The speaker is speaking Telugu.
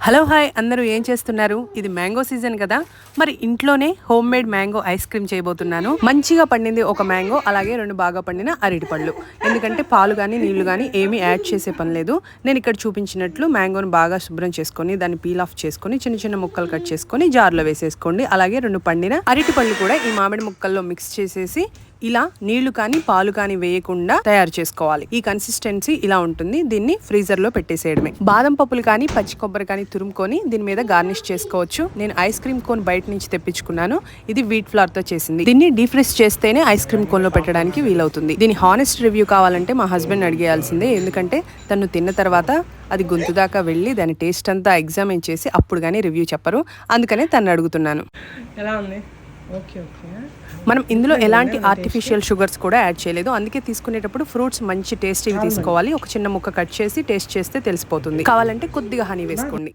హలో హాయ్ అందరూ ఏం చేస్తున్నారు? ఇది మ్యాంగో సీజన్ కదా, మరి ఇంట్లోనే home made mango ice cream చేయబోతున్నాను. మంచిగా పండింది ఒక మ్యాంగో, అలాగే 2 బాగా పండిన అరటి పళ్ళు. ఎందుకంటే పాలు కానీ నీళ్లు కానీ ఏమీ యాడ్ చేసే పని లేదు. నేను ఇక్కడ చూపించినట్లు మ్యాంగోని బాగా శుభ్రం చేసుకొని దాన్ని పీల్ ఆఫ్ చేసుకొని చిన్న చిన్న ముక్కలు కట్ చేసుకొని జార్లో వేసేసుకోండి. అలాగే 2 పండిన అరటి పళ్ళు కూడా ఈ మామిడి ముక్కల్లో మిక్స్ చేసేసి ఇలా నీళ్లు కానీ పాలు కానీ వేయకుండా తయారు చేసుకోవాలి. ఈ కన్సిస్టెన్సీ ఇలా ఉంటుంది. దీన్ని ఫ్రీజర్ లో పెట్టేసేయడమే. బాదం పప్పులు కానీ పచ్చి కొబ్బరి కానీ తురుముకొని దీని మీద గార్నిష్ చేసుకోవచ్చు. నేను ఐస్ క్రీమ్ కోన్ బయట నుంచి తెప్పించుకున్నాను. ఇది వీట్ ఫ్లవర్ తో చేసింది. దీన్ని డీఫ్రీజ్ చేస్తేనే ఐస్ క్రీమ్ కోన్ లో పెట్టడానికి వీలవుతుంది. దీని హానెస్ట్ రివ్యూ కావాలంటే మా హస్బెండ్ అడిగేయాల్సిందే. ఎందుకంటే తను తిన్న తర్వాత అది గొంతు దాకా వెళ్ళి దాని టేస్ట్ అంతా ఎగ్జామిన్ చేసి అప్పుడు కానీ రివ్యూ చెప్పరు. అందుకనే తను అడుగుతున్నాను. ఎలా ఉంది? Okay okay. మనం ఇందులో ఎలాంటి ఆర్టిఫిషియల్ షుగర్స్ కూడా యాడ్ చేయలేదు. అందుకే తీసుకునేటప్పుడు ఫ్రూట్స్ మంచి టేస్టీ తీసుకోవాలి. ఒక చిన్న ముక్క కట్ చేసి టేస్ట్ చేస్తే తెలిసిపోతుంది. కావాలంటే కొద్దిగా హనీ వేసుకోండి.